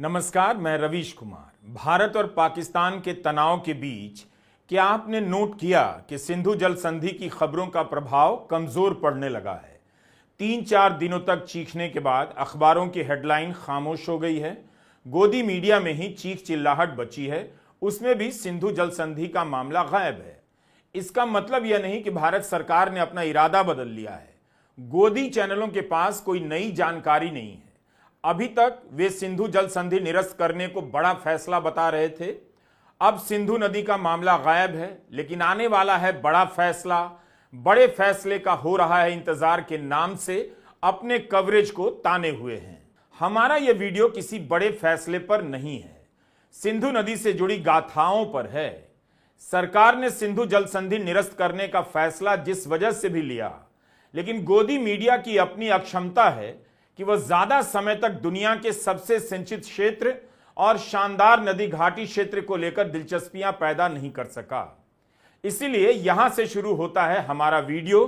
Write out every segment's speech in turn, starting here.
नमस्कार, मैं रवीश कुमार। भारत और पाकिस्तान के तनाव के बीच क्या आपने नोट किया कि सिंधु जल संधि की खबरों का प्रभाव कमजोर पड़ने लगा है। 3-4 दिनों तक चीखने के बाद अखबारों की हेडलाइन खामोश हो गई है। गोदी मीडिया में ही चीख चिल्लाहट बची है, उसमें भी सिंधु जल संधि का मामला गायब है। इसका मतलब यह नहीं कि भारत सरकार ने अपना इरादा बदल लिया है। गोदी चैनलों के पास कोई नई जानकारी नहीं है। अभी तक वे सिंधु जल संधि निरस्त करने को बड़ा फैसला बता रहे थे। अब सिंधु नदी का मामला गायब है, लेकिन आने वाला है बड़ा फैसला। बड़े फैसले का हो रहा है इंतजार के नाम से अपने कवरेज को ताने हुए हैं। हमारा यह वीडियो किसी बड़े फैसले पर नहीं है, सिंधु नदी से जुड़ी गाथाओं पर है। सरकार ने सिंधु जल संधि निरस्त करने का फैसला जिस वजह से भी लिया, लेकिन गोदी मीडिया की अपनी अक्षमता है कि वह ज्यादा समय तक दुनिया के सबसे सिंचित क्षेत्र और शानदार नदी घाटी क्षेत्र को लेकर दिलचस्पियां पैदा नहीं कर सका। इसीलिए यहां से शुरू होता है हमारा वीडियो।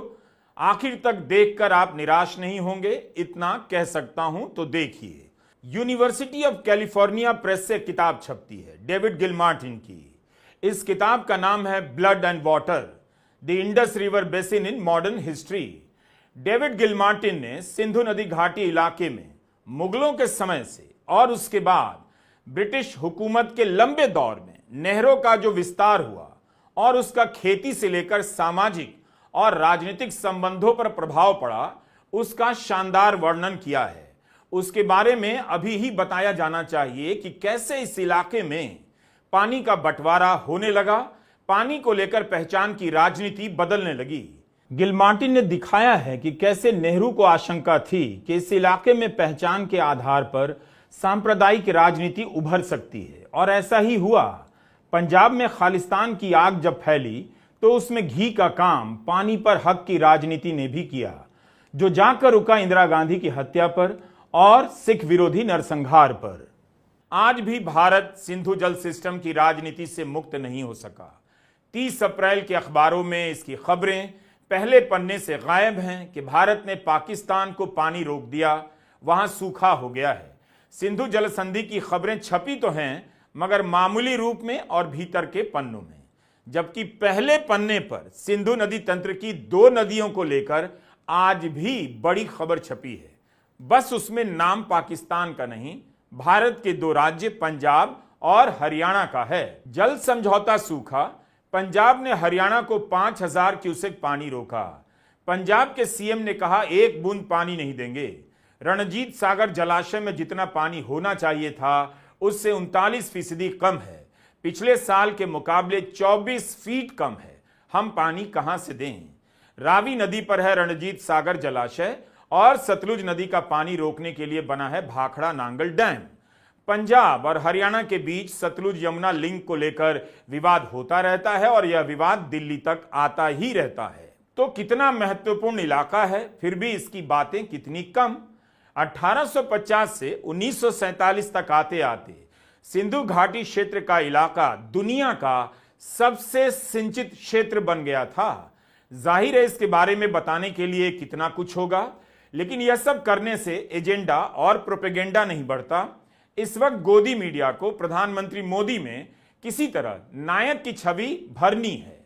आखिर तक देखकर आप निराश नहीं होंगे, इतना कह सकता हूं। तो देखिए, यूनिवर्सिटी ऑफ कैलिफोर्निया प्रेस से किताब छपती है, डेविड गिलमार्टिन की। इस किताब का नाम है blood and water, the Indus river basin in modern history. David Gilmartin ने सिंधु नदी घाटी इलाके में मुगलों के समय से और उसके बाद ब्रिटिश हुकूमत के लंबे दौर में नहरों का जो विस्तार हुआ और उसका खेती से लेकर सामाजिक और राजनीतिक संबंधों पर प्रभाव पड़ा, उसका शानदार वर्णन किया है। उसके बारे में अभी ही बताया जाना चाहिए कि कैसे इस इलाके में पानी का बंटवारा होने लगा, पानी को लेकर पहचान की राजनीति बदलने लगी। गिलमार्टिन ने दिखाया है कि कैसे नेहरू को आशंका थी कि इस इलाके में पहचान के आधार पर सांप्रदायिक राजनीति उभर सकती है, और ऐसा ही हुआ। पंजाब में खालिस्तान की आग जब फैली तो उसमें घी का काम पानी पर हक की राजनीति ने भी किया, जो जाकर रुका इंदिरा गांधी की हत्या पर और सिख विरोधी नरसंहार पर। आज भी भारत सिंधु जल सिस्टम की राजनीति से मुक्त नहीं हो सका। 30 अप्रैल के अखबारों में इसकी खबरें पहले पन्ने से गायब हैं कि भारत ने पाकिस्तान को पानी रोक दिया, वहां सूखा हो गया है। सिंधु जल संधि की खबरें छपी तो हैं, मगर मामूली रूप में और भीतर के पन्नों में। जबकि पहले पन्ने पर सिंधु नदी तंत्र की 2 नदियों को लेकर आज भी बड़ी खबर छपी है। बस उसमें नाम पाकिस्तान का नहीं, भारत के 2 राज्य पंजाब और हरियाणा का है। जल समझौता सूखा। पंजाब ने हरियाणा को 5000 क्यूसेक पानी रोका। पंजाब के सीएम ने कहा 1 बूंद पानी नहीं देंगे। रणजीत सागर जलाशय में जितना पानी होना चाहिए था उससे 39% कम है। पिछले साल के मुकाबले 24 फीट कम है। हम पानी कहां से दें? रावी नदी पर है रणजीत सागर जलाशय और सतलुज नदी का पानी रोकने के लिए बना है भाखड़ा नांगल डैम। पंजाब और हरियाणा के बीच सतलुज यमुना लिंक को लेकर विवाद होता रहता है और यह विवाद दिल्ली तक आता ही रहता है। तो कितना महत्वपूर्ण इलाका है, फिर भी इसकी बातें कितनी कम। 1850 से 1947 तक आते आते सिंधु घाटी क्षेत्र का इलाका दुनिया का सबसे सिंचित क्षेत्र बन गया था। जाहिर है इसके बारे में बताने के लिए कितना कुछ होगा, लेकिन यह सब करने से एजेंडा और प्रोपेगेंडा नहीं बढ़ता। इस वक्त गोदी मीडिया को प्रधानमंत्री मोदी में किसी तरह नायक की छवि भरनी है।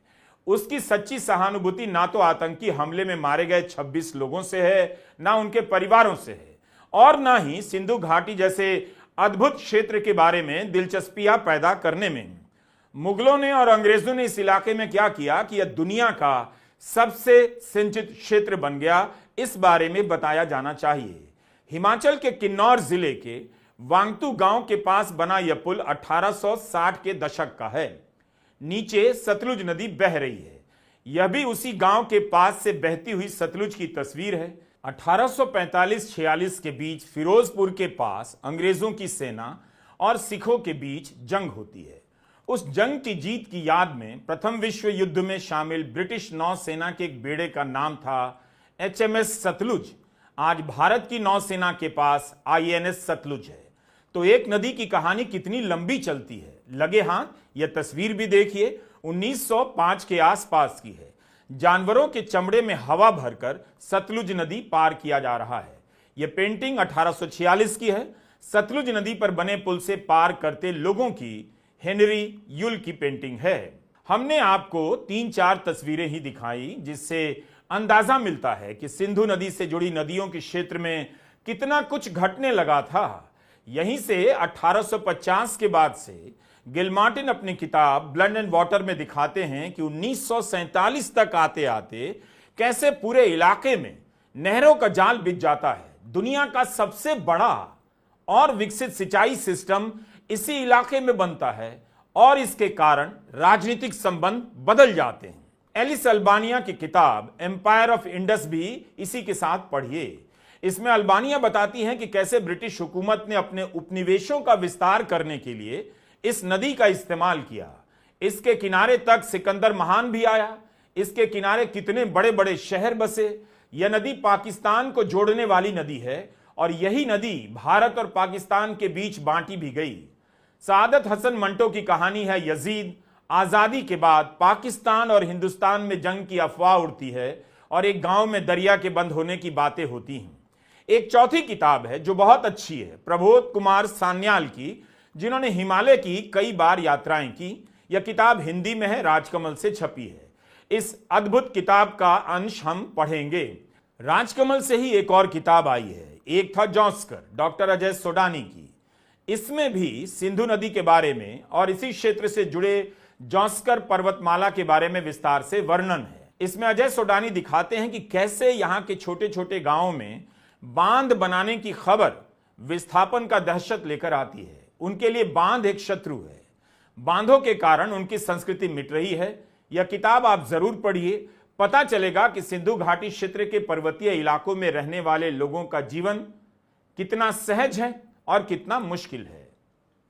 उसकी सच्ची सहानुभूति ना तो आतंकी हमले में मारे गए 26 लोगों से है, ना उनके परिवारों से है, और ना ही सिंधु घाटी जैसे अद्भुत क्षेत्र के बारे में दिलचस्पियां पैदा करने में। मुगलों ने और अंग्रेजों ने इस इलाके में क्या किया कि यह दुनिया का सबसे सिंचित क्षेत्र बन गया, इस बारे में बताया जाना चाहिए। हिमाचल के किन्नौर जिले के वांगतू गांव के पास बना यह पुल 1860 के दशक का है। नीचे सतलुज नदी बह रही है। यह भी उसी गांव के पास से बहती हुई सतलुज की तस्वीर है। 1845-46 के बीच फिरोजपुर के पास अंग्रेजों की सेना और सिखों के बीच जंग होती है। उस जंग की जीत की याद में प्रथम विश्व युद्ध में शामिल ब्रिटिश नौसेना के एक बेड़े का नाम था HMS सतलुज। आज भारत की नौसेना के पास INS सतलुज है। तो एक नदी की कहानी कितनी लंबी चलती है। लगे हाथ यह तस्वीर भी देखिए, 1905 के आसपास की है। जानवरों के चमड़े में हवा भरकर सतलुज नदी पार किया जा रहा है। यह पेंटिंग 1846 की है। सतलुज नदी पर बने पुल से पार करते लोगों की हेनरी यूल की पेंटिंग है। हमने आपको 3-4 तस्वीरें ही दिखाई जिससे अंदाजा मिलता है कि सिंधु नदी से जुड़ी नदियों के क्षेत्र में कितना कुछ घटने लगा था। यहीं से 1850 के बाद से गिलमार्टिन अपनी किताब ब्लड एंड वाटर में दिखाते हैं कि 1947 तक आते आते कैसे पूरे इलाके में नहरों का जाल बिछ जाता है। दुनिया का सबसे बड़ा और विकसित सिंचाई सिस्टम इसी इलाके में बनता है और इसके कारण राजनीतिक संबंध बदल जाते हैं। एलिस अल्बानिया की किताब एम्पायर ऑफ इंडस भी इसी के साथ पढ़िए। इसमें अल्बानिया बताती हैं कि कैसे ब्रिटिश हुकूमत ने अपने उपनिवेशों का विस्तार करने के लिए इस नदी का इस्तेमाल किया। इसके किनारे तक सिकंदर महान भी आया। इसके किनारे कितने बड़े बड़े शहर बसे। यह नदी पाकिस्तान को जोड़ने वाली नदी है और यही नदी भारत और पाकिस्तान के बीच बांटी भी गई। सादत हसन मंटो की कहानी है यजीद। आजादी के बाद पाकिस्तान और हिंदुस्तान में जंग की अफवाह उड़ती है और एक गांव में दरिया के बंद होने की बातें होती हैं। एक चौथी किताब है जो बहुत अच्छी है, प्रबोध कुमार सान्याल की, जिन्होंने हिमालय की कई बार यात्राएं की। यह किताब हिंदी में है, राजकमल से छपी है। इस अद्भुत किताब का अंश हम पढ़ेंगे। राजकमल से ही एक और किताब आई है, एक था जॉस्कर, डॉक्टर अजय सोडानी की। इसमें भी सिंधु नदी के बारे में और इसी क्षेत्र से जुड़े जॉस्कर पर्वतमाला के बारे में विस्तार से वर्णन है। इसमें अजय सोडानी दिखाते हैं कि कैसे यहां के छोटे छोटे गांवों में बांध बनाने की खबर विस्थापन का दहशत लेकर आती है। उनके लिए बांध एक शत्रु है। बांधों के कारण उनकी संस्कृति मिट रही है। यह किताब आप जरूर पढ़िए। पता चलेगा कि सिंधु घाटी क्षेत्र के पर्वतीय इलाकों में रहने वाले लोगों का जीवन कितना सहज है और कितना मुश्किल है।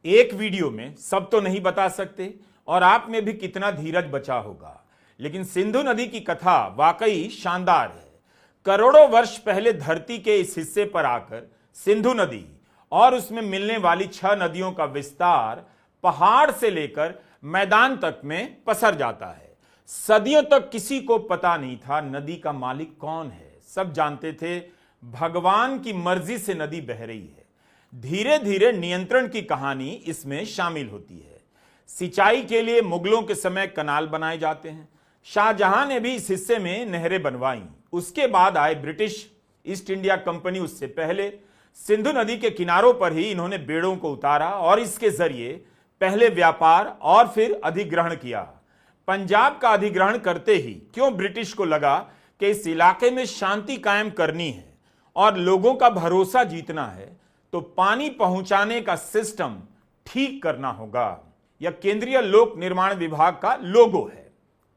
एक वीडियो में सब तो नहीं बता सकते और आप में भी कितना धीरज बचा होगा, लेकिन सिंधु नदी की कथा वाकई शानदार है। करोड़ों वर्ष पहले धरती के इस हिस्से पर आकर सिंधु नदी और उसमें मिलने वाली 6 नदियों का विस्तार पहाड़ से लेकर मैदान तक में पसर जाता है। सदियों तक किसी को पता नहीं था नदी का मालिक कौन है। सब जानते थे भगवान की मर्जी से नदी बह रही है। धीरे धीरे नियंत्रण की कहानी इसमें शामिल होती है। सिंचाई के लिए मुगलों के समय कनाल बनाए जाते हैं। शाहजहां ने भी इस हिस्से में नहरें बनवाई। उसके बाद आए ब्रिटिश ईस्ट इंडिया कंपनी। उससे पहले सिंधु नदी के किनारों पर ही इन्होंने बेड़ों को उतारा और इसके जरिए पहले व्यापार और फिर अधिग्रहण किया। पंजाब का अधिग्रहण करते ही क्यों ब्रिटिश को लगा कि इस इलाके में शांति कायम करनी है और लोगों का भरोसा जीतना है, तो पानी पहुंचाने का सिस्टम ठीक करना होगा। यह केंद्रीय लोक निर्माण विभाग का लोगो है।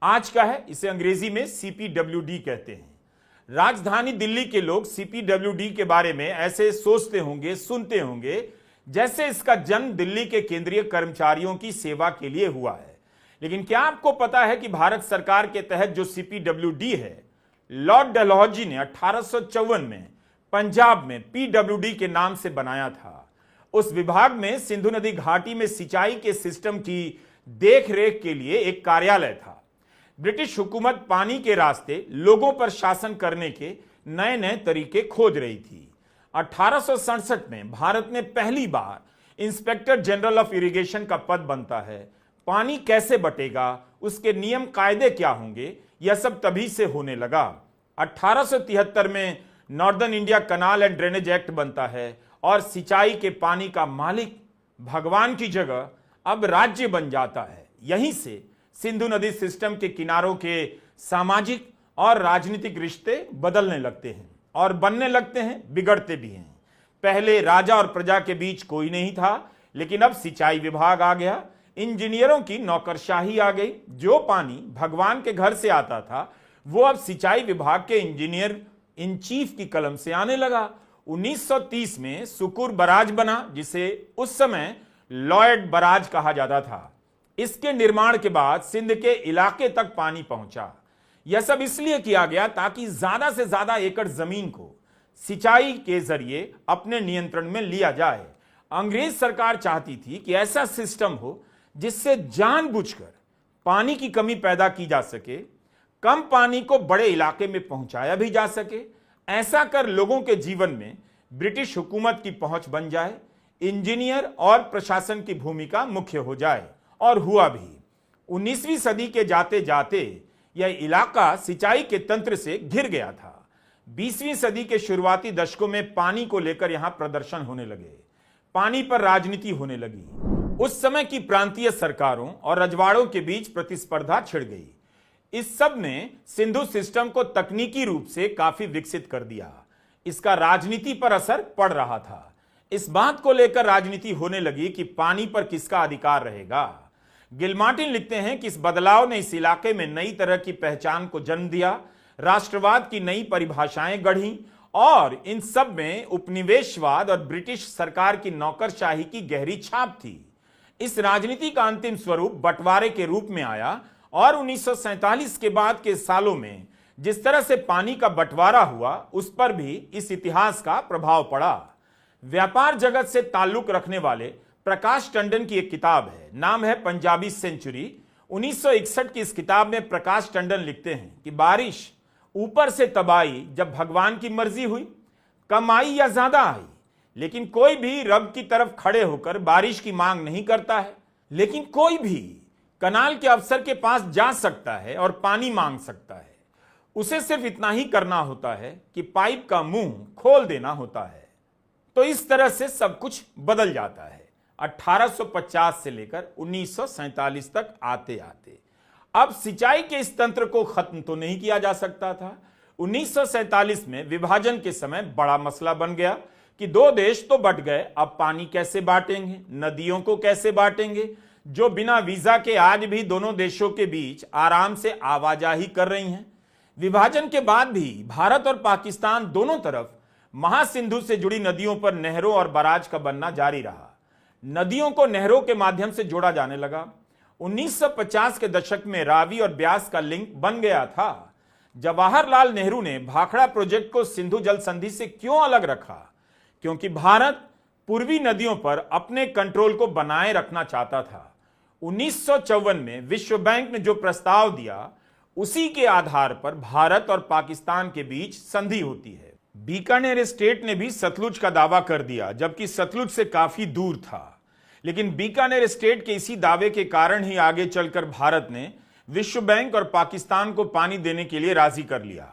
आज का है, इसे अंग्रेजी में CPWD कहते हैं। राजधानी दिल्ली के लोग CPWD के बारे में ऐसे सोचते होंगे, सुनते होंगे जैसे इसका जन्म दिल्ली के केंद्रीय कर्मचारियों की सेवा के लिए हुआ है। लेकिन क्या आपको पता है कि भारत सरकार के तहत जो CPWD है, लॉर्ड डलहौजी ने 1854 में पंजाब में PWD के नाम से बनाया था। उस विभाग में सिंधु नदी घाटी में सिंचाई के सिस्टम की देखरेख के लिए एक कार्यालय था। ब्रिटिश हुकूमत पानी के रास्ते लोगों पर शासन करने के नए नए तरीके खोज रही थी। 1867 में भारत में पहली बार इंस्पेक्टर जनरल ऑफ इरिगेशन का पद बनता है। पानी कैसे बटेगा, उसके नियम कायदे क्या होंगे, यह सब तभी से होने लगा। 1873 में northern India canal and drainage act बनता है और सिंचाई के पानी का मालिक भगवान की जगह अब राज्य बन जाता है। यहीं से सिंधु नदी सिस्टम के किनारों के सामाजिक और राजनीतिक रिश्ते बदलने लगते हैं और बनने लगते हैं, बिगड़ते भी हैं। पहले राजा और प्रजा के बीच कोई नहीं था, लेकिन अब सिंचाई विभाग आ गया। इंजीनियरों की नौकरशाही आ गई। जो पानी भगवान के घर से आता था वो अब सिंचाई विभाग के इंजीनियर इन चीफ की कलम से आने लगा। 1930 में सुकुर बराज बना, जिसे उस समय लॉयड बराज कहा जाता था। इसके निर्माण के बाद सिंध के इलाके तक पानी पहुंचा। यह सब इसलिए किया गया ताकि ज्यादा से ज्यादा एकड़ जमीन को सिंचाई के जरिए अपने नियंत्रण में लिया जाए। अंग्रेज सरकार चाहती थी कि ऐसा सिस्टम हो जिससे जानबूझकर पानी की कमी पैदा की जा सके, कम पानी को बड़े इलाके में पहुंचाया भी जा सके। ऐसा कर लोगों के जीवन में ब्रिटिश हुकूमत की पहुंच बन जाए। इंजीनियर और प्रशासन की भूमिका मुख्य हो जाए। और हुआ भी। 19वीं सदी के जाते जाते यह इलाका सिंचाई के तंत्र से घिर गया था। 20वीं सदी के शुरुआती दशकों में पानी को लेकर यहां प्रदर्शन होने लगे, पानी पर राजनीति होने लगी। उस समय की प्रांतीय सरकारों और रजवाड़ों के बीच प्रतिस्पर्धा छिड़ गई। इस सब ने सिंधु सिस्टम को तकनीकी रूप से काफी विकसित कर दिया। इसका राजनीति पर असर पड़ रहा था। इस बात को लेकर राजनीति होने लगी कि पानी पर किसका अधिकार रहेगा। गिलमार्टिन लिखते हैं कि इस बदलाव ने इस इलाके में नई तरह की पहचान को जन्म दिया, राष्ट्रवाद की नई परिभाषाएं गढ़ी और इन सब में उपनिवेशवाद और ब्रिटिश सरकार की नौकरशाही की गहरी छाप थी। इस राजनीति का अंतिम स्वरूप बंटवारे के रूप में आया और 1947 के बाद के सालों में जिस तरह से पानी का बंटवारा हुआ उस पर भी इस इतिहास का प्रभाव पड़ा। व्यापार जगत से ताल्लुक रखने वाले प्रकाश टंडन की एक किताब है, नाम है पंजाबी सेंचुरी। 1961 की इस किताब में प्रकाश टंडन लिखते हैं कि बारिश ऊपर से तब आई जब भगवान की मर्जी हुई, कम आई या ज्यादा आई, लेकिन कोई भी रब की तरफ खड़े होकर बारिश की मांग नहीं करता है। लेकिन कोई भी कनाल के अफसर के पास जा सकता है और पानी मांग सकता है। उसे सिर्फ इतना ही करना होता है कि पाइप का मुंह खोल देना होता है। तो इस तरह से सब कुछ बदल जाता है 1850 से लेकर 1947 तक आते आते। अब सिंचाई के इस तंत्र को खत्म तो नहीं किया जा सकता था। 1947 में विभाजन के समय बड़ा मसला बन गया कि दो देश तो बट गए, अब पानी कैसे बांटेंगे, नदियों को कैसे बांटेंगे, जो बिना वीजा के आज भी दोनों देशों के बीच आराम से आवाजाही कर रही हैं। विभाजन के बाद भी भारत और पाकिस्तान दोनों तरफ महासिंधु से जुड़ी नदियों पर नहरों और बराज का बनना जारी रहा। नदियों को नहरों के माध्यम से जोड़ा जाने लगा। 1950 के दशक में रावी और ब्यास का लिंक बन गया था। जवाहरलाल नेहरू ने भाखड़ा प्रोजेक्ट को सिंधु जल संधि से क्यों अलग रखा? क्योंकि भारत पूर्वी नदियों पर अपने कंट्रोल को बनाए रखना चाहता था। 1954 में विश्व बैंक ने जो प्रस्ताव दिया उसी के आधार पर भारत और पाकिस्तान के बीच संधि होती है। बीकानेर स्टेट ने भी सतलुज का दावा कर दिया, जबकि सतलुज से काफी दूर था। लेकिन बीकानेर स्टेट के इसी दावे के कारण ही आगे चलकर भारत ने विश्व बैंक और पाकिस्तान को पानी देने के लिए राजी कर लिया।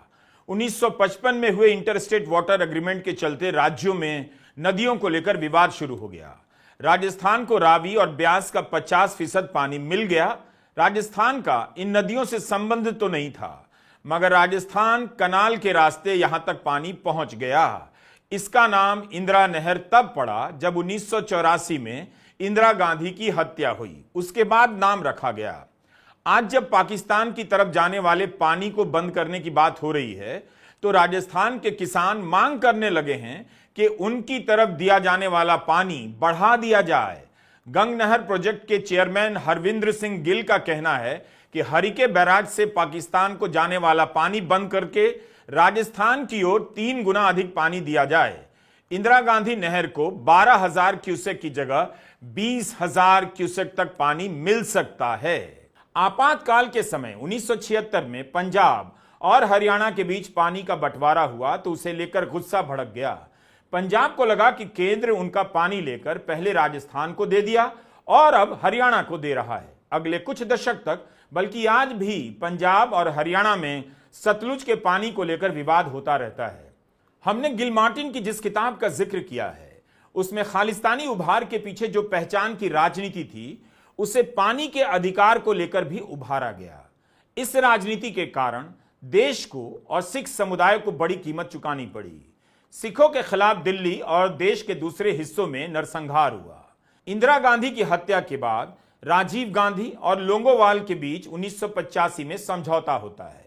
1955 में हुए इंटरस्टेट वाटर एग्रीमेंट के चलते राज्यों में नदियों को लेकर विवाद शुरू हो गया। राजस्थान को रावी और ब्यास का 50% पानी मिल गया। राजस्थान का इन नदियों से संबंध तो नहीं था, मगर राजस्थान कनाल के रास्ते यहां तक पानी पहुंच गया। इसका नाम इंदिरा नहर तब पड़ा जब 1984 में इंदिरा गांधी की हत्या हुई। उसके बाद नाम रखा गया। आज जब पाकिस्तान की तरफ जाने वाले पानी को बंद करने की बात हो रही है तो राजस्थान के किसान मांग करने लगे हैं कि उनकी तरफ दिया जाने वाला पानी बढ़ा दिया जाए। गंग नहर प्रोजेक्ट के चेयरमैन हरविंद्र सिंह गिल का कहना है कि हरिके बैराज से पाकिस्तान को जाने वाला पानी बंद करके राजस्थान की ओर 3 गुना अधिक पानी दिया जाए। इंदिरा गांधी नहर को 12,000 क्यूसेक की जगह 20,000 क्यूसेक तक पानी मिल सकता है। आपातकाल के समय 1976 में पंजाब और हरियाणा के बीच पानी का बंटवारा हुआ तो उसे लेकर गुस्सा भड़क गया। पंजाब को लगा कि केंद्र उनका पानी लेकर पहले राजस्थान को दे दिया और अब हरियाणा को दे रहा है। अगले कुछ दशक तक, बल्कि आज भी पंजाब और हरियाणा में सतलुज के पानी को लेकर विवाद होता रहता है। हमने गिलमार्टिन की जिस किताब का जिक्र किया है उसमें खालिस्तानी उभार के पीछे जो पहचान की राजनीति थी उसे पानी के अधिकार को लेकर भी उभारा गया। इस राजनीति के कारण देश को और सिख समुदाय को बड़ी कीमत चुकानी पड़ी। सिखों के खिलाफ दिल्ली और देश के दूसरे हिस्सों में नरसंहार हुआ। इंदिरा गांधी की हत्या के बाद राजीव गांधी और लोंगोवाल के बीच 1985 में समझौता होता है।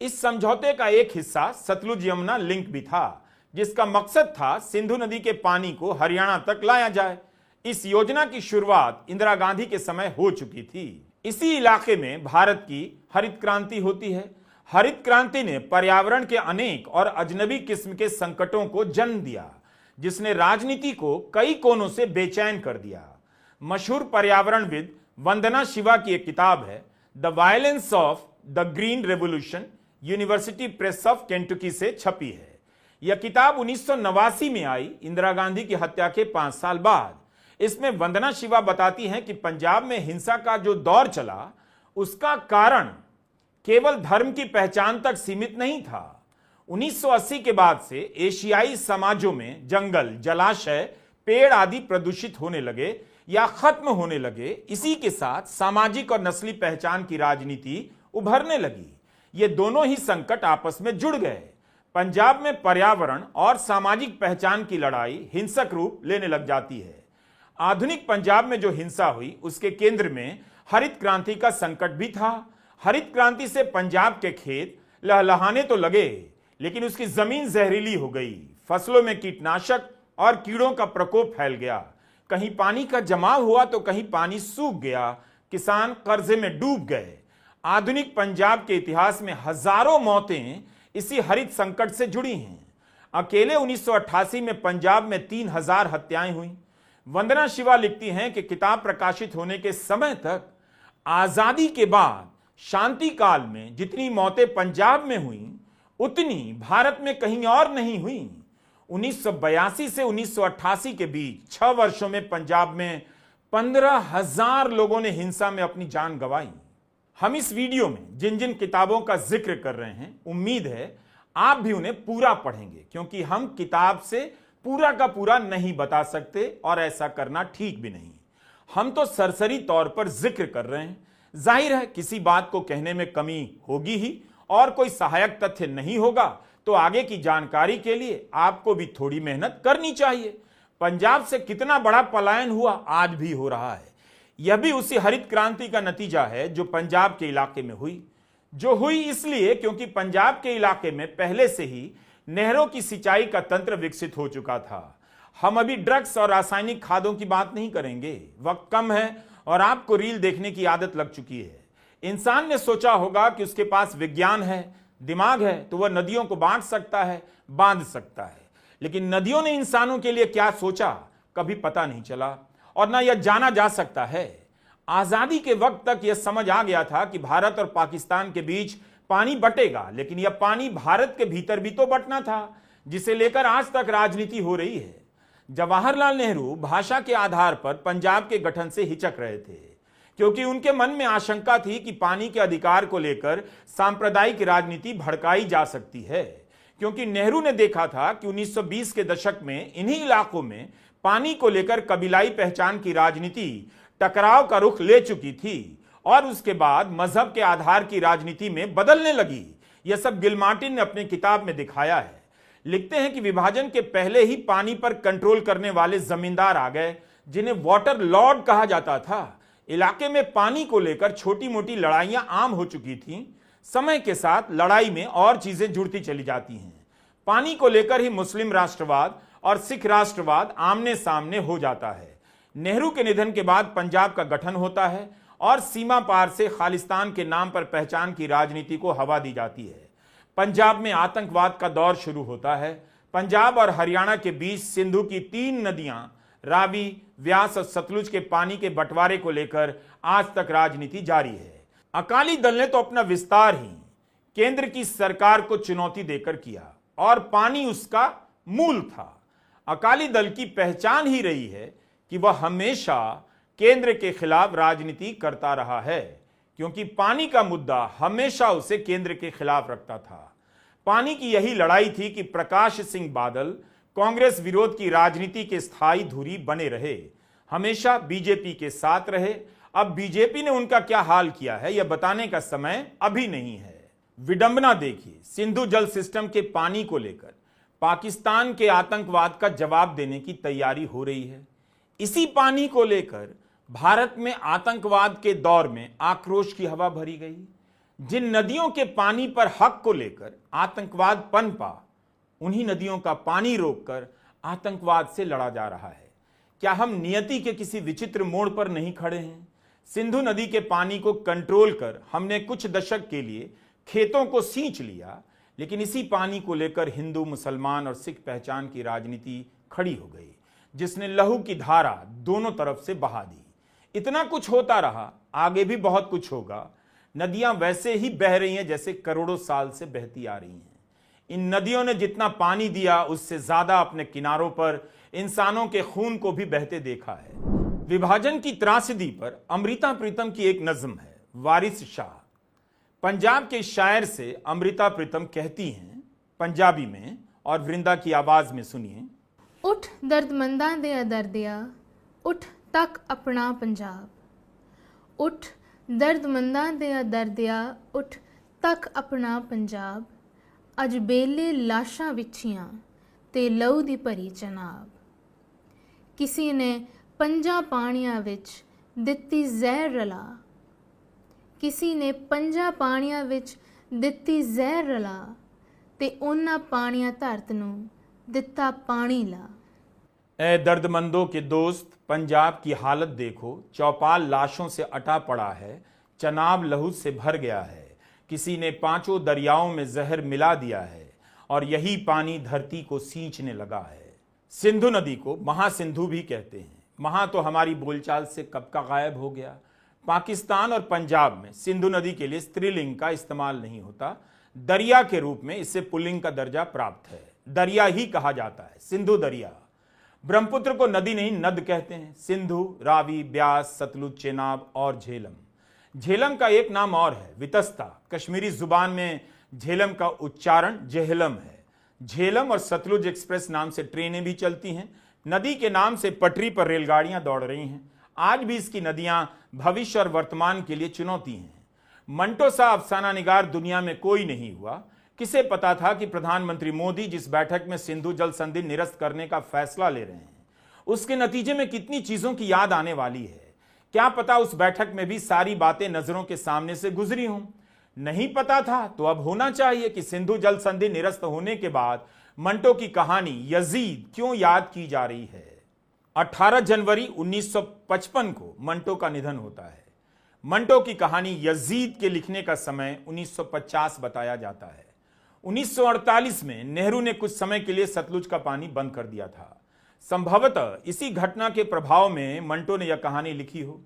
इस समझौते का एक हिस्सा सतलुज यमुना लिंक भी था, जिसका मकसद था सिंधु नदी के पानी को हरियाणा तक लाया जाए। इस योजना की शुरुआत इंदिरा गांधी के समय हो चुकी थी। इसी इलाके में भारत की हरित क्रांति होती है। हरित क्रांति ने पर्यावरण के अनेक और अजनबी किस्म के संकटों को जन्म दिया, जिसने राजनीति को कई कोनों से बेचैन कर दिया। मशहूर पर्यावरणविद वंदना शिवा की एक किताब है the violence of the green revolution, university press of Kentucky से छपी है। यह किताब 1989 में आई, इंदिरा गांधी की हत्या के 5 साल बाद। इसमें वंदना शिवा बताती हैं कि पंजाब में हिंसा का जो दौर चला उसका कारण केवल धर्म की पहचान तक सीमित नहीं था। 1980 के बाद से एशियाई समाजों में जंगल, जलाशय, पेड़ आदि प्रदूषित होने लगे या खत्म होने लगे। इसी के साथ सामाजिक और नस्ली पहचान की राजनीति उभरने लगी। ये दोनों ही संकट आपस में जुड़ गए। पंजाब में पर्यावरण और सामाजिक पहचान की लड़ाई हिंसक रूप लेने लग जाती है। आधुनिक पंजाब में जो हिंसा हुई उसके केंद्र में हरित क्रांति का संकट भी था। हरित क्रांति से पंजाब के खेत लहलहाने तो लगे, लेकिन उसकी जमीन जहरीली हो गई। फसलों में कीटनाशक और कीड़ों का प्रकोप फैल गया। कहीं पानी का जमाव हुआ तो कहीं पानी सूख गया। किसान कर्जे में डूब गए। आधुनिक पंजाब के इतिहास में हजारों मौतें इसी हरित संकट से जुड़ी हैं। अकेले 1988 में पंजाब में 3000 हत्याएं हुई। वंदना शिवा लिखती हैं कि किताब प्रकाशित होने के समय तक आजादी के बाद शांति काल में जितनी मौतें पंजाब में हुई उतनी भारत में कहीं और नहीं हुई। 1982 से 1988 के बीच 6 वर्षों में पंजाब में 15,000 लोगों ने हिंसा में अपनी जान गंवाई। हम इस वीडियो में जिन जिन किताबों का जिक्र कर रहे हैं, उम्मीद है आप भी उन्हें पूरा पढ़ेंगे, क्योंकि हम किताब से पूरा का पूरा नहीं बता सकते और ऐसा करना ठीक भी नहीं। हम तो सरसरी तौर पर जिक्र कर रहे हैं। जाहिर है किसी बात को कहने में कमी होगी ही, और कोई सहायक तथ्य नहीं होगा तो आगे की जानकारी के लिए आपको भी थोड़ी मेहनत करनी चाहिए। पंजाब से कितना बड़ा पलायन हुआ आज भी हो रहा है। यह भी उसी हरित क्रांति का नतीजा है जो पंजाब के इलाके में हुई। जो हुई इसलिए क्योंकि पंजाब के इलाके में पहले से ही नहरों की सिंचाई का तंत्र विकसित हो चुका था। हम अभी ड्रग्स और रासायनिक खादों की बात नहीं करेंगे, वक्त कम है और आपको रील देखने की आदत लग चुकी है। इंसान ने सोचा होगा कि उसके पास विज्ञान है, दिमाग है, तो वह नदियों को बांट सकता है, बांध सकता है। लेकिन नदियों ने इंसानों के लिए क्या सोचा कभी पता नहीं चला और ना यह जाना जा सकता है। आजादी के वक्त तक यह समझ आ गया था कि भारत और पाकिस्तान के बीच पानी बटेगा, लेकिन यह पानी भारत के भीतर भी तो बटना था, जिसे लेकर आज तक राजनीति हो रही है। जवाहरलाल नेहरू भाषा के आधार पर पंजाब के गठन से हिचक रहे थे, क्योंकि उनके मन में आशंका थी कि पानी के अधिकार को लेकर सांप्रदायिक राजनीति भड़काई जा सकती है। क्योंकि नेहरू ने देखा था कि 1920 के दशक में इन्हीं इलाकों में पानी को लेकर कबीलाई पहचान की राजनीति टकराव का रुख ले चुकी थी और उसके बाद मजहब के आधार की राजनीति में बदलने लगी। यह सब गिलमार्टिन ने अपनी किताब में दिखाया है। लिखते हैं कि विभाजन के पहले ही पानी पर कंट्रोल करने वाले जमींदार आ गए, जिन्हें वाटर लॉर्ड कहा जाता था। इलाके में पानी को लेकर छोटी मोटी लड़ाइयां आम हो चुकी थीं। समय के साथ लड़ाई में और चीजें जुड़ती चली जाती हैं। पानी को लेकर ही मुस्लिम राष्ट्रवाद और सिख राष्ट्रवाद आमने सामने हो जाता है। नेहरू के निधन के बाद पंजाब का गठन होता है और सीमा पार से खालिस्तान के नाम पर पहचान की राजनीति को हवा दी जाती है। पंजाब में आतंकवाद का दौर शुरू होता है। पंजाब और हरियाणा के बीच सिंधु की 3 नदियां रावी, व्यास और सतलुज के पानी के बंटवारे को लेकर आज तक राजनीति जारी है। अकाली दल ने तो अपना विस्तार ही केंद्र की सरकार को चुनौती देकर किया और पानी उसका मूल था। अकाली दल की पहचान ही रही है कि वह हमेशा केंद्र के खिलाफ राजनीति करता रहा है, क्योंकि पानी का मुद्दा हमेशा उसे केंद्र के खिलाफ रखता था। पानी की यही लड़ाई थी कि प्रकाश सिंह बादल कांग्रेस विरोध की राजनीति के स्थायी धुरी बने रहे, हमेशा बीजेपी के साथ रहे। अब बीजेपी ने उनका क्या हाल किया है यह बताने का समय अभी नहीं है। विडंबना देखिए, सिंधु जल सिस्टम के पानी को लेकर पाकिस्तान के आतंकवाद का जवाब देने की तैयारी हो रही है। इसी पानी को लेकर भारत में आतंकवाद के दौर में आक्रोश की हवा भरी गई। जिन नदियों के पानी पर हक को लेकर आतंकवाद पनपा, उन्हीं नदियों का पानी रोककर आतंकवाद से लड़ा जा रहा है। क्या हम नियति के किसी विचित्र मोड़ पर नहीं खड़े हैं? सिंधु नदी के पानी को कंट्रोल कर हमने कुछ दशक के लिए खेतों को सींच लिया, लेकिन इसी पानी को लेकर हिंदू, मुसलमान और सिख पहचान की राजनीति खड़ी हो गई, जिसने लहू की धारा दोनों तरफ से बहा दी। इतना कुछ होता रहा, आगे भी बहुत कुछ होगा। नदियां वैसे ही बह रही हैं जैसे करोड़ों साल से बहती आ रही हैं। इन नदियों ने जितना पानी दिया उससे ज्यादा अपने किनारों पर इंसानों के खून को भी बहते देखा है। विभाजन की त्रासदी पर अमृता प्रीतम की एक नज्म है, वारिस शाह। पंजाब के शायर से अमृता प्रीतम कहती हैं पंजाबी में, और वृंदा की आवाज में सुनिए। उठ दर्दमंदा दे अदरदिया, उठ तक अपना पंजाब। उठ दर्दमंदा दे अदरदिया, उठ तक अपना पंजाब। अज बेले लाशां विछियां ते लहू दी भरी चनाब। किसी ने पंजा पानियां विच दित्ती जहर रला, किसी ने पंजा पानियां विच दित्ती जहर रला, ते उन्हां पानियां धरत नूं दिता पानी ला। ए दर्दमंदों के दोस्त, पंजाब की हालत देखो, चौपाल लाशों से अटा पड़ा है, चनाब लहू से भर गया है। किसी ने 5 दरियाओं में जहर मिला दिया है और यही पानी धरती को सींचने लगा है। सिंधु नदी को महासिंधु भी कहते हैं। महा तो हमारी बोलचाल से कब का गायब हो गया। पाकिस्तान और पंजाब में सिंधु नदी के लिए स्त्रीलिंग का इस्तेमाल नहीं होता, दरिया के रूप में इससे पुल्लिंग का दर्जा प्राप्त है। दरिया ही कहा जाता है, सिंधु दरिया। ब्रह्मपुत्र को नदी नहीं नद कहते हैं। सिंधु, रावी, ब्यास, सतलुज, चेनाब और झेलम। झेलम का एक नाम और है, वितस्ता। कश्मीरी जुबान में झेलम का उच्चारण जेहलम है। झेलम और सतलुज एक्सप्रेस नाम से ट्रेनें भी चलती हैं। नदी के नाम से पटरी पर रेलगाड़ियां दौड़ रही हैं। आज भी इसकी नदियां भविष्य और वर्तमान के लिए चुनौती हैं। मंटो सा अफसाना निगार दुनिया में कोई नहीं हुआ। किसे पता था कि प्रधानमंत्री मोदी जिस बैठक में सिंधु जल संधि निरस्त करने का फैसला ले रहे हैं, उसके नतीजे में कितनी चीजों की याद आने वाली है। क्या पता उस बैठक में भी सारी बातें नजरों के सामने से गुजरी हों। नहीं पता था तो अब होना चाहिए कि सिंधु जल संधि निरस्त होने के बाद मंटो की कहानी यजीद क्यों याद की जा रही है। 18 जनवरी 1955 को मंटो का निधन होता है। मंटो की कहानी यजीद के लिखने का समय 1950 बताया जाता है। 1948 में नेहरू ने कुछ समय के लिए सतलुज का पानी बंद कर दिया था। संभवतः इसी घटना के प्रभाव में मंटो ने यह कहानी लिखी हो,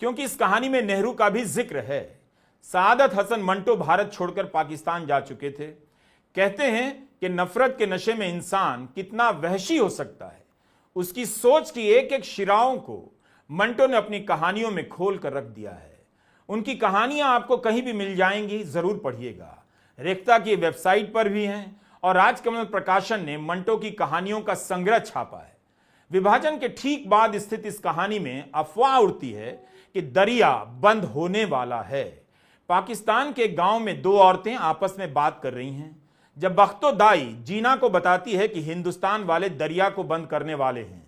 क्योंकि इस कहानी में नेहरू का भी जिक्र है। सादत हसन मंटो भारत छोड़कर पाकिस्तान जा चुके थे। कहते हैं कि नफरत के नशे में इंसान कितना वहशी हो सकता है, उसकी सोच की एक एक शिराओं को मंटो ने अपनी कहानियों में खोल कर रख दिया है। उनकी कहानियां आपको कहीं भी मिल जाएंगी, जरूर पढ़िएगा। रेख्ता की वेबसाइट पर भी हैं और राजकमल प्रकाशन ने मंटो की कहानियों का संग्रह छापा है। विभाजन के ठीक बाद स्थित इस कहानी में अफवाह उड़ती है कि दरिया बंद होने वाला है। पाकिस्तान के गांव में 2 औरतें आपस में बात कर रही हैं। जब बख्तो दाई जीना को बताती है कि हिंदुस्तान वाले दरिया को बंद करने वाले हैं,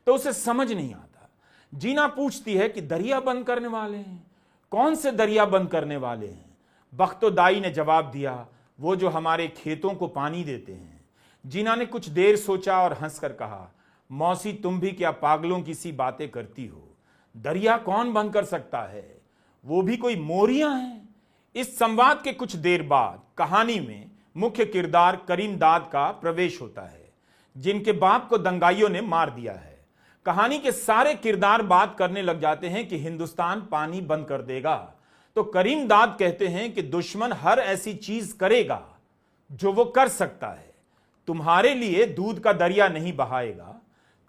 तो उसे समझ नहीं आता। जीना पूछती है कि दरिया बंद करने वाले हैं? कौन से दरिया बंद करने वाले हैं? बख्तो दाई ने जवाब दिया, वो जो हमारे खेतों को पानी देते हैं। जीना ने कुछ देर सोचा और हंसकर कहा, मौसी तुम भी क्या पागलों की सी बातें करती हो। दरिया कौन बंद कर सकता है? वो भी कोई मोरियां हैं। इस संवाद के कुछ देर बाद कहानी में मुख्य किरदार करीम दाद का प्रवेश होता है, जिनके बाप को दंगाइयों ने मार दिया है। कहानी के सारे किरदार बात करने लग जाते हैं कि हिंदुस्तान पानी बंद कर देगा, तो करीम दाद कहते हैं कि दुश्मन हर ऐसी चीज करेगा जो वो कर सकता है। तुम्हारे लिए दूध का दरिया नहीं बहाएगा,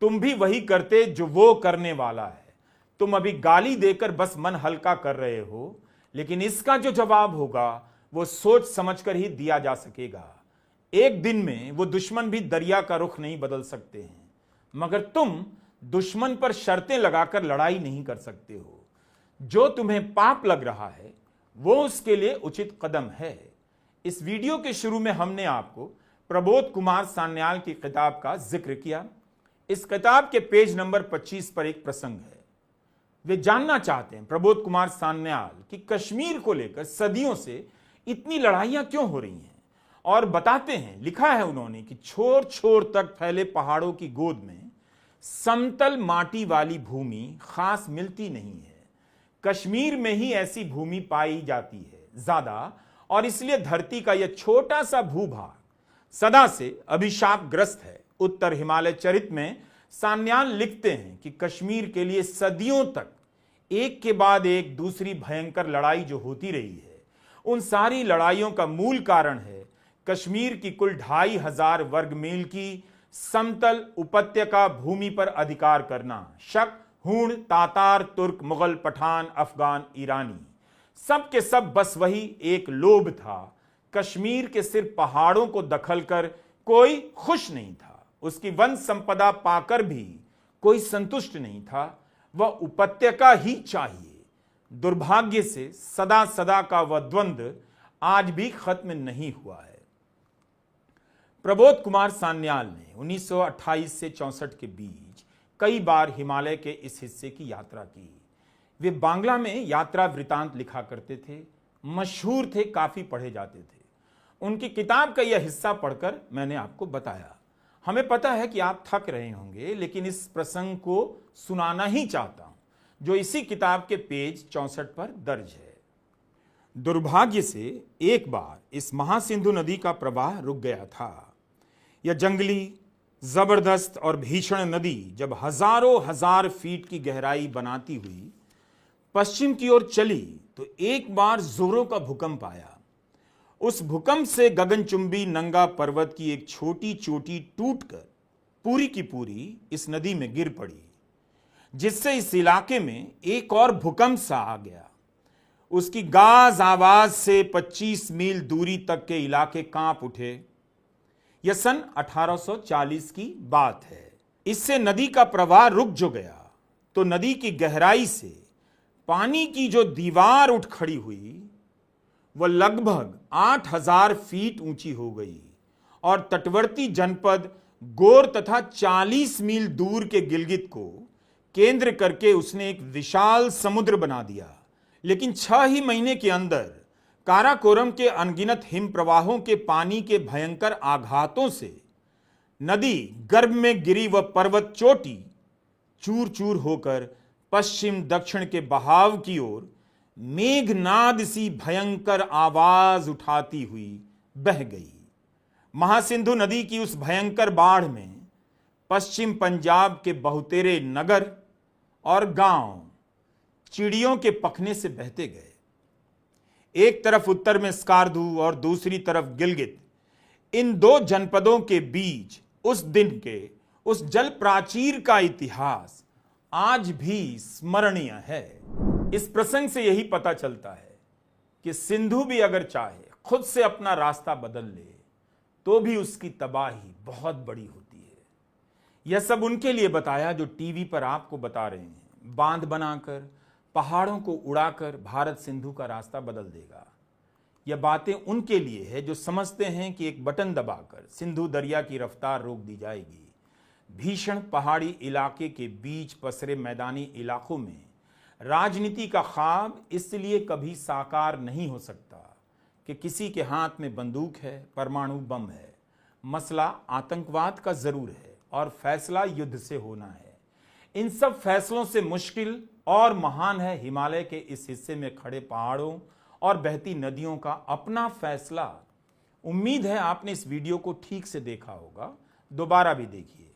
तुम भी वही करते जो वो करने वाला है। तुम अभी गाली देकर बस मन हल्का कर रहे हो, लेकिन इसका जो जवाब होगा वो सोच समझकर ही दिया जा सकेगा। एक दिन में वो दुश्मन भी दरिया का रुख नहीं बदल सकते हैं, मगर तुम दुश्मन पर शर्तें लगाकर लड़ाई नहीं कर सकते हो। जो तुम्हें पाप लग रहा है वो उसके लिए उचित कदम है। इस वीडियो के शुरू में हमने आपको प्रबोध कुमार सान्याल की किताब का जिक्र किया। इस किताब के पेज नंबर 25 पर एक प्रसंग है। वे जानना चाहते हैं, प्रबोध कुमार सान्याल, कि कश्मीर को लेकर सदियों से इतनी लड़ाइयां क्यों हो रही हैं, और बताते हैं, लिखा है उन्होंने, कि छोर छोर तक फैले पहाड़ों की गोद में समतल माटी वाली भूमि खास मिलती नहीं है। कश्मीर में ही ऐसी भूमि पाई जाती है ज्यादा, और इसलिए धरती का यह छोटा सा भूभाग सदा से अभिशापग्रस्त है। उत्तर हिमालय चरित में सान्याल लिखते हैं कि कश्मीर के लिए सदियों तक एक के बाद एक दूसरी भयंकर लड़ाई जो होती रही है, उन सारी लड़ाइयों का मूल कारण है कश्मीर की कुल 2500 वर्ग मील की समतल उपत्यका भूमि पर अधिकार करना, शक, हूण, तातार, तुर्क, मुगल, पठान, अफगान, ईरानी, सब के सब बस वही एक लोभ था। कश्मीर के सिर्फ पहाड़ों को दखल कर कोई खुश नहीं था, उसकी वन संपदा पाकर भी कोई संतुष्ट नहीं था, वह उपत्यका ही चाहिए। दुर्भाग्य से सदा सदा का वह द्वंद्व आज भी खत्म नहीं हुआ है। प्रबोध कुमार सान्याल ने 1928 से 64 के बीच कई बार हिमालय के इस हिस्से की यात्रा की। वे बांग्ला में यात्रा वृतांत लिखा करते थे, मशहूर थे, काफी पढ़े जाते थे। उनकी किताब का यह हिस्सा पढ़कर मैंने आपको बताया। हमें पता है कि आप थक रहे होंगे, लेकिन इस प्रसंग को सुनाना ही चाहता हूं जो इसी किताब के पेज 64 पर दर्ज है। दुर्भाग्य से एक बार इस महासिंधु नदी का प्रवाह रुक गया था। यह जंगली, जबरदस्त और भीषण नदी जब हजारों हजार फीट की गहराई बनाती हुई पश्चिम की ओर चली तो एक बार जोरों का भूकंप आया। उस भूकंप से गगनचुंबी नंगा पर्वत की एक छोटी चोटी टूटकर पूरी की पूरी इस नदी में गिर पड़ी, जिससे इस इलाके में एक और भूकंप सा आ गया। उसकी गाज आवाज से 25 मील दूरी तक के इलाके कांप उठे। यह सन 1840 की बात है। इससे नदी का प्रवाह रुक जो गया तो नदी की गहराई से पानी की जो दीवार उठ खड़ी हुई वह लगभग 8000 फीट ऊंची हो गई और तटवर्ती जनपद गोर तथा 40 मील दूर के गिलगित को केंद्र करके उसने एक विशाल समुद्र बना दिया। लेकिन 6 ही महीने के अंदर काराकोरम के अनगिनत हिम प्रवाहों के पानी के भयंकर आघातों से नदी गर्भ में गिरी वह पर्वत चोटी चूर चूर होकर पश्चिम दक्षिण के बहाव की ओर मेघनाद सी भयंकर आवाज उठाती हुई बह गई। महासिंधु नदी की उस भयंकर बाढ़ में पश्चिम पंजाब के बहुतेरे नगर और गांव चिड़ियों के पखने से बहते गए। एक तरफ उत्तर में स्कार्दू और दूसरी तरफ गिलगित, इन दो जनपदों के बीच उस दिन के उस जल प्राचीर का इतिहास आज भी स्मरणीय है। इस प्रसंग से यही पता चलता है कि सिंधु भी अगर चाहे खुद से अपना रास्ता बदल ले तो भी उसकी तबाही बहुत बड़ी होती है। यह सब उनके लिए बताया जो टीवी पर आपको बता रहे हैं, बांध बनाकर पहाड़ों को उड़ाकर भारत सिंधु का रास्ता बदल देगा। यह बातें उनके लिए है जो समझते हैं कि एक बटन दबाकर सिंधु दरिया की रफ्तार रोक दी जाएगी। भीषण पहाड़ी इलाके के बीच पसरे मैदानी इलाकों में राजनीति का ख्वाब इसलिए कभी साकार नहीं हो सकता कि किसी के हाथ में बंदूक है, परमाणु बम है। मसला आतंकवाद का जरूर है और फैसला युद्ध से होना है। इन सब फैसलों से मुश्किल और महान है हिमालय के इस हिस्से में खड़े पहाड़ों और बहती नदियों का अपना फैसला। उम्मीद है आपने इस वीडियो को ठीक से देखा होगा, दोबारा भी देखिए।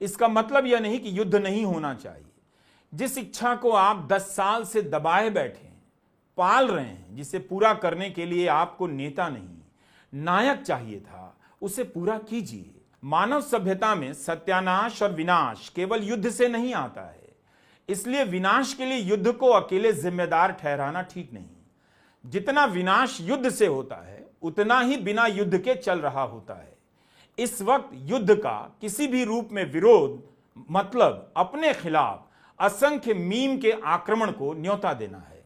इसका मतलब यह नहीं कि युद्ध नहीं होना चाहिए। जिस इच्छा को आप 10 साल से दबाए बैठे हैं, पाल रहे हैं, जिसे पूरा करने के लिए आपको नेता नहीं नायक चाहिए था, उसे पूरा कीजिए। मानव सभ्यता में सत्यानाश और विनाश केवल युद्ध से नहीं आता है, इसलिए विनाश के लिए युद्ध को अकेले जिम्मेदार ठहराना ठीक नहीं। जितना विनाश युद्ध से होता है उतना ही बिना युद्ध के चल रहा होता है। इस वक्त युद्ध का किसी भी रूप में विरोध मतलब अपने खिलाफ असंख्य मीम के आक्रमण को न्योता देना है।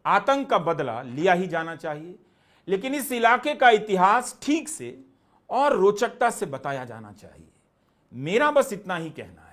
आतंक का बदला लिया ही जाना चाहिए, लेकिन इस इलाके का इतिहास ठीक से और रोचकता से बताया जाना चाहिए। मेरा बस इतना ही कहना है।